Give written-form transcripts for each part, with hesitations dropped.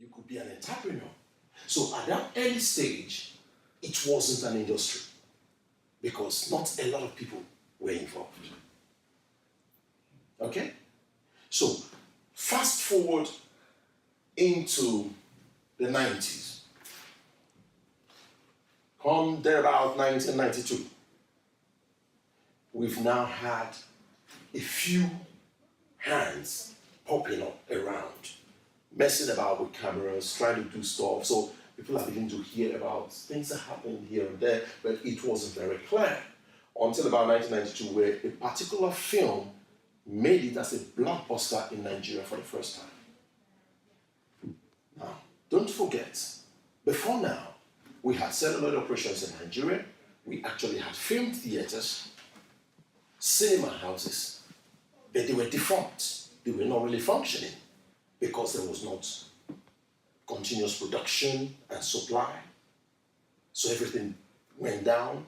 You could be an entrepreneur. So at that early stage, it wasn't an industry because not a lot of people were involved. Okay? So fast forward into the 90s. Come there about 1992. We've now had a few hands popping up around, messing about with cameras, trying to do stuff. So people are beginning to hear about things that happened here and there, but it wasn't very clear until about 1992, where a particular film made it as a blockbuster in Nigeria for the first time. Now, don't forget, before now, we had celluloid operations in Nigeria. We actually had film theaters, cinema houses, but they were defunct. They were not really functioning because there was not continuous production and supply. So everything went down.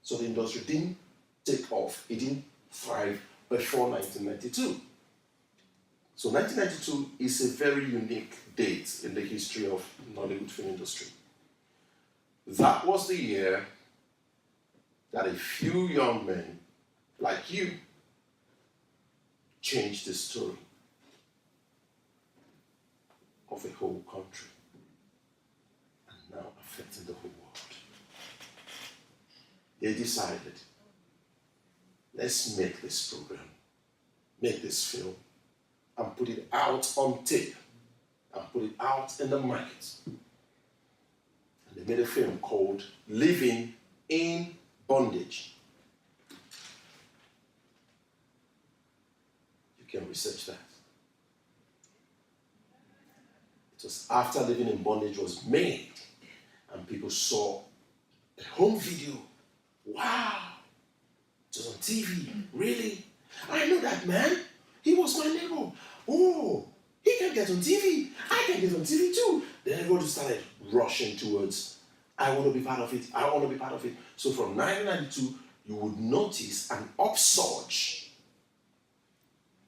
So the industry didn't take off. It didn't thrive before 1992. So 1992 is a very unique date in the history of Nollywood film industry. That was the year that a few young men like you changed the story of a whole country and now affecting the whole world. They decided, let's make this program, make this film, and put it out on tape, and put it out in the market. And they made a film called Living in Bondage. You can research that. It was after Living in Bondage was made, and people saw a home video. Wow! It was on TV. Really? I know that man. He was my neighbor. Oh, he can get on TV. I can get on TV too. Then everybody started rushing towards, I want to be part of it. I want to be part of it. So from 1992, you would notice an upsurge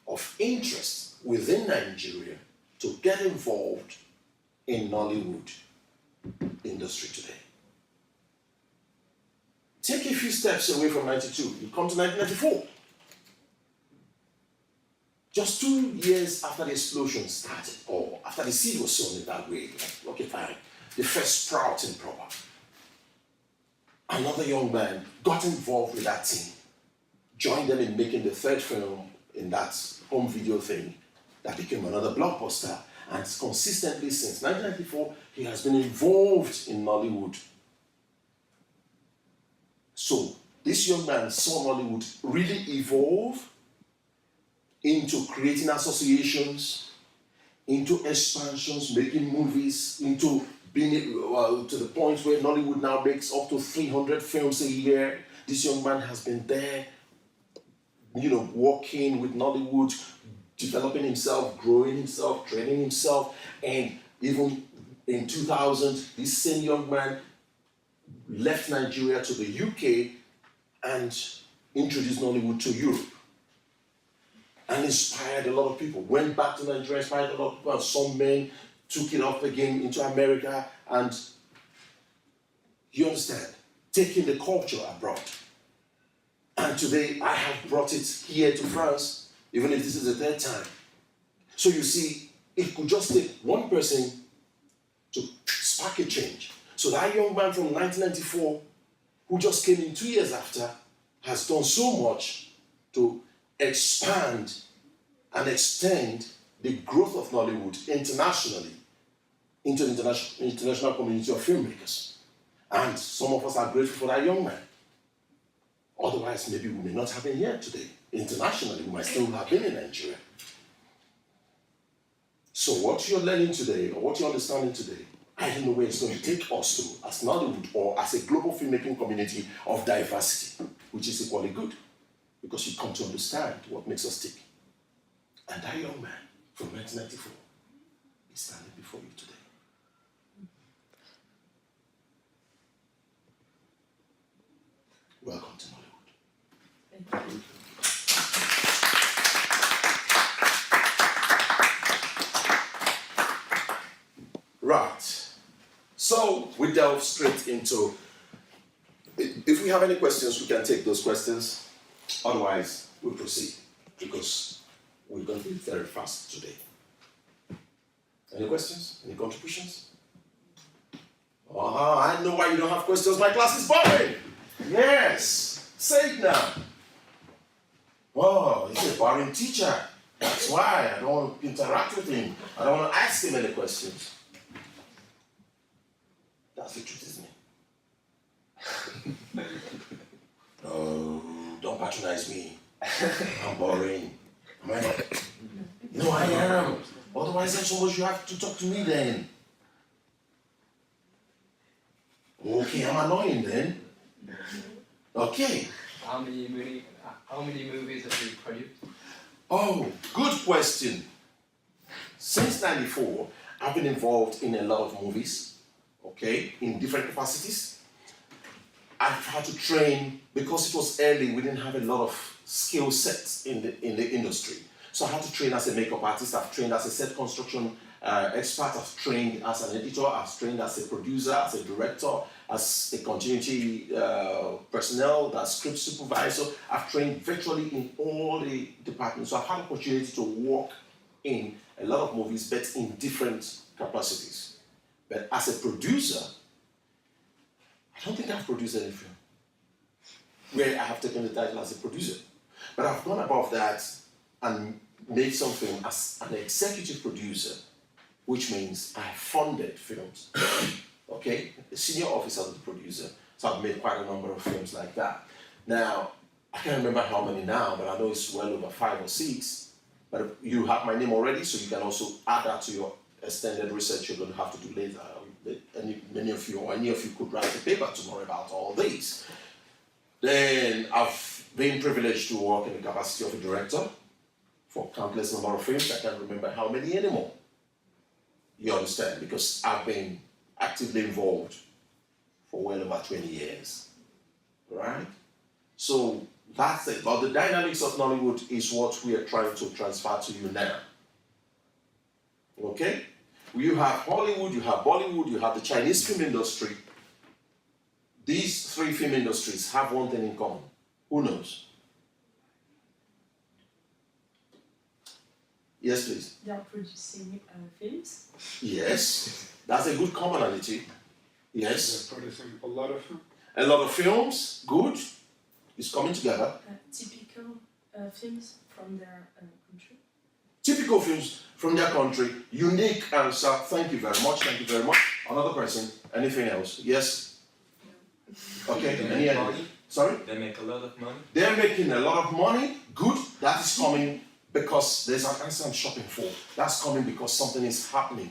of interest within Nigeria to get involved in Nollywood industry today. Take a few steps away from 92, you come to 1994. Just 2 years after the explosion started, or after the seed was sown in that way, like, okay, fine, the first sprouting proper. Another young man got involved with that team, joined them in making the third film in that home video thing that became another blockbuster. And consistently since 1994, he has been involved in Nollywood. So this young man saw Nollywood really evolve into creating associations, into expansions, making movies, into being to the point where Nollywood now makes up to 300 films a year. This young man has been there, working with Nollywood, developing himself, growing himself, training himself, and even in 2000, this same young man left Nigeria to the UK and introduced Nollywood to Europe and inspired a lot of people. Went back to Nigeria, inspired a lot of people, and some men took it up again into America, and you understand, taking the culture abroad. And today I have brought it here to France, even if this is the third time. So you see, it could just take one person to spark a change. So that young man from 1994, who just came in 2 years after, has done so much to expand and extend the growth of Nollywood internationally into the international community of filmmakers. And some of us are grateful for that young man. Otherwise, maybe we may not have been here today. Internationally, we might still have been in Nigeria. So what you're learning today, or what you're understanding today, I don't know where it's going to take us to as Nollywood or as a global filmmaking community of diversity, which is equally good, because you come to understand what makes us tick. And that young man from 1994 is standing before you today. Welcome to Nollywood. Thank you. Right. So we delve straight into. If we have any questions, we can take those questions. Otherwise, we'll proceed because we're going to be very fast today. Any questions? Any contributions? I know why you don't have questions. My class is boring. Yes. Say it now. Oh, he's a boring teacher. That's why I don't want to interact with him. I don't want to ask him any questions. That's the truth, isn't it? Oh, don't patronize me. I'm boring. Am I not? No, I am. Otherwise, that's so much you have to talk to me then. Okay, I'm annoying then. Okay. How many movies have you produced? Oh, good question. Since '94, I've been involved in a lot of movies, okay, in different capacities. I've had to train, because it was early, we didn't have a lot of skill sets in the industry. So I had to train as a makeup artist, I've trained as a set construction expert, I've trained as an editor, I've trained as a producer, as a director, as a continuity personnel, as script supervisor. I've trained virtually in all the departments. So I've had the opportunity to work in a lot of movies, but in different capacities. But as a producer, I don't think I've produced any film where I have taken the title as a producer. But I've gone above that and made some film as an executive producer, which means I funded films. Okay, the senior officer of the producer. So I've made quite a number of films like that. Now, I can't remember how many now, but I know it's well over 5 or 6. But you have my name already, so you can also add that to your extended research you're going to have to do later. Many of you, or any of you, could write a paper tomorrow about all these. Then I've been privileged to work in the capacity of a director for countless number of films. I can't remember how many anymore. You understand? Because I've been actively involved for well over 20 years. Right? So that's it. But the dynamics of Nollywood is what we are trying to transfer to you now. Okay? You have Hollywood, you have Bollywood, you have the Chinese film industry. These 3 film industries have one thing in common. Who knows? Yes, please. They are producing films. Yes, that's a good commonality. Yes. They're producing a lot of them. A lot of films, good. It's coming together. Typical films from their country. Typical films from their country. Unique answer. Thank you very much. Thank you very much. Another person. Anything else? Yes? Okay. Any idea? Sorry? They make a lot of money. They're making a lot of money. Good. That is coming because there's an answer I'm shopping for. That's coming because something is happening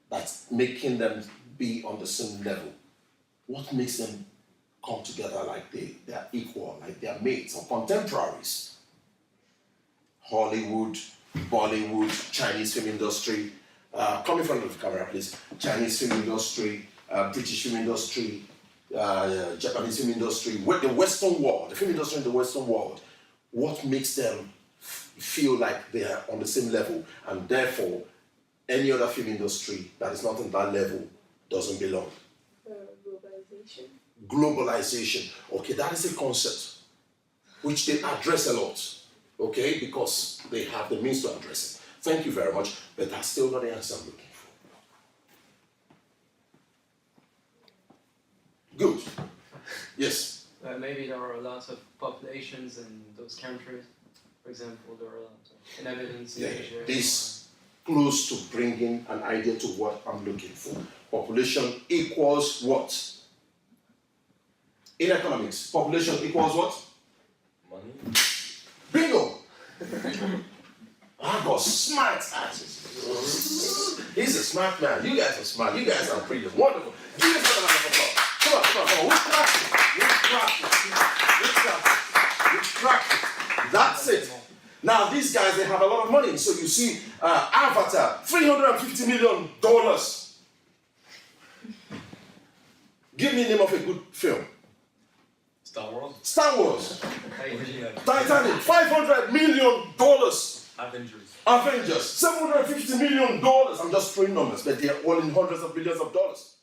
that's making them be on the same level. What makes them come together like they're equal, like they're mates or contemporaries? Hollywood, Bollywood, Chinese film industry. Come in front of the camera, please. Chinese film industry, British film industry, Japanese film industry, the Western world, the film industry in the Western world. What makes them feel like they are on the same level, and therefore any other film industry that is not on that level doesn't belong? Globalization. Globalization. Okay, that is a concept which they address a lot. Okay, because they have the means to address it. Thank you very much, but that's still not the answer I'm looking for. Good. Yes. Maybe there are lots of populations in those countries. For example, there are lots of inhabitants in Asia. This close to bringing an idea to what I'm looking for. Population equals what? In economics, population equals what? Money. Bingo! I got smart asses. He's a smart man. You guys are smart. You guys are pretty wonderful. Give us another round of applause. Come on, come on, come on. We practice. That's it. Now these guys, they have a lot of money. So you see, Avatar, $350 million. Give me the name of a good film. Star Wars. Star Wars. Hey, Titanic, $500 million. Avengers. $750 million. I'm just throwing numbers, but they are all in hundreds of billions of dollars.